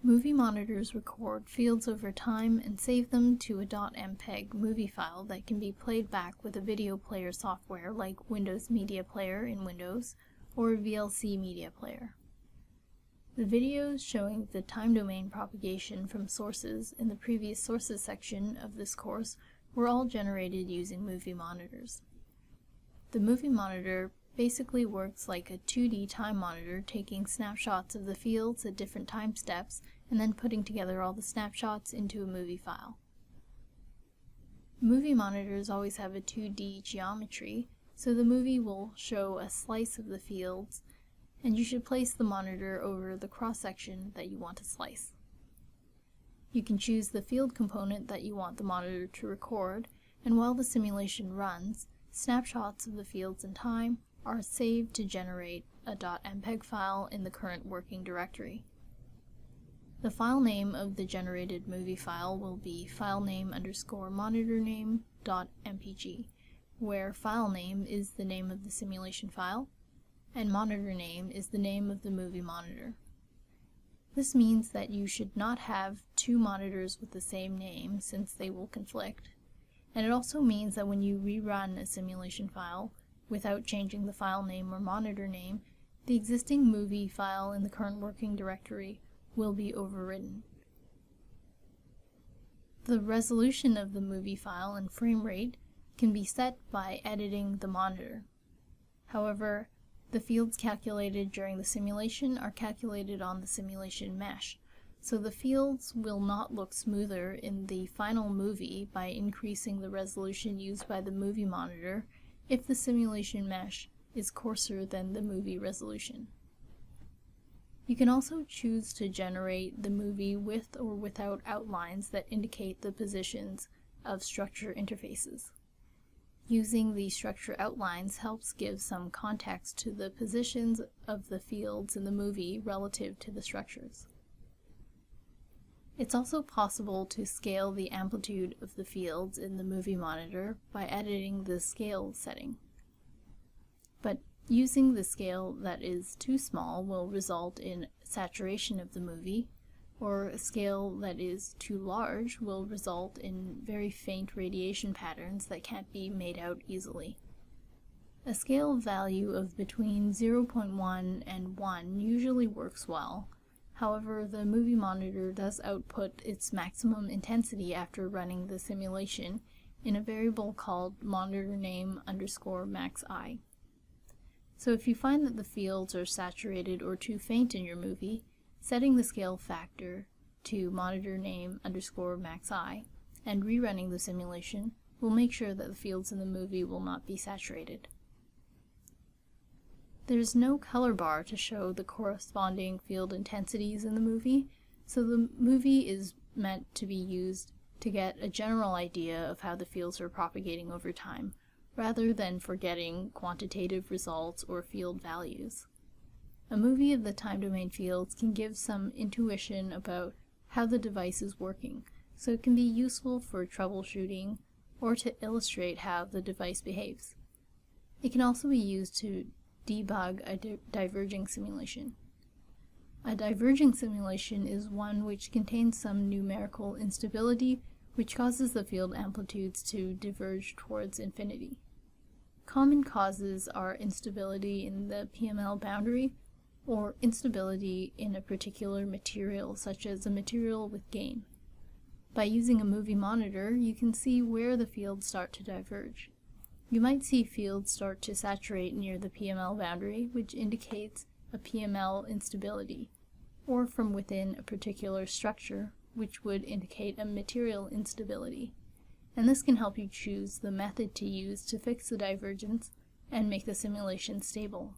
Movie monitors record fields over time and save them to a .mpeg movie file that can be played back with a video player software like Windows Media Player in Windows or VLC Media Player. The videos showing the time domain propagation from sources in the previous sources section of this course were all generated using movie monitors. The movie monitor basically works like a 2D time monitor, taking snapshots of the fields at different time steps and then putting together all the snapshots into a movie file. Movie monitors always have a 2D geometry, so the movie will show a slice of the fields, and you should place the monitor over the cross-section that you want to slice. You can choose the field component that you want the monitor to record, and while the simulation runs, snapshots of the fields in time are saved to generate a .mpeg file in the current working directory. The file name of the generated movie file will be filename_monitorname.mpg, where filename is the name of the simulation file, and monitor name is the name of the movie monitor. This means that you should not have two monitors with the same name, since they will conflict, and it also means that when you rerun a simulation file, without changing the file name or monitor name, the existing movie file in the current working directory will be overridden. The resolution of the movie file and frame rate can be set by editing the monitor. However, the fields calculated during the simulation are calculated on the simulation mesh, so the fields will not look smoother in the final movie by increasing the resolution used by the movie monitor if the simulation mesh is coarser than the movie resolution. You can also choose to generate the movie with or without outlines that indicate the positions of structure interfaces. Using the structure outlines helps give some context to the positions of the fields in the movie relative to the structures. It's also possible to scale the amplitude of the fields in the movie monitor by editing the scale setting. But using the scale that is too small will result in saturation of the movie, or a scale that is too large will result in very faint radiation patterns that can't be made out easily. A scale value of between 0.1 and 1 usually works well. However, the movie monitor does output its maximum intensity after running the simulation in a variable called monitorname_maxi. So if you find that the fields are saturated or too faint in your movie, setting the scale factor to monitorname_maxi and rerunning the simulation will make sure that the fields in the movie will not be saturated. There is no color bar to show the corresponding field intensities in the movie, so the movie is meant to be used to get a general idea of how the fields are propagating over time, rather than for getting quantitative results or field values. A movie of the time domain fields can give some intuition about how the device is working, so it can be useful for troubleshooting or to illustrate how the device behaves. It can also be used to debug a diverging simulation. A diverging simulation is one which contains some numerical instability which causes the field amplitudes to diverge towards infinity. Common causes are instability in the PML boundary or instability in a particular material, such as a material with gain. By using a movie monitor, you can see where the fields start to diverge. You might see fields start to saturate near the PML boundary, which indicates a PML instability, or from within a particular structure, which would indicate a material instability. And this can help you choose the method to use to fix the divergence and make the simulation stable.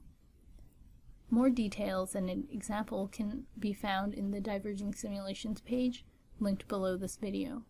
More details and an example can be found in the Diverging Simulations page, linked below this video.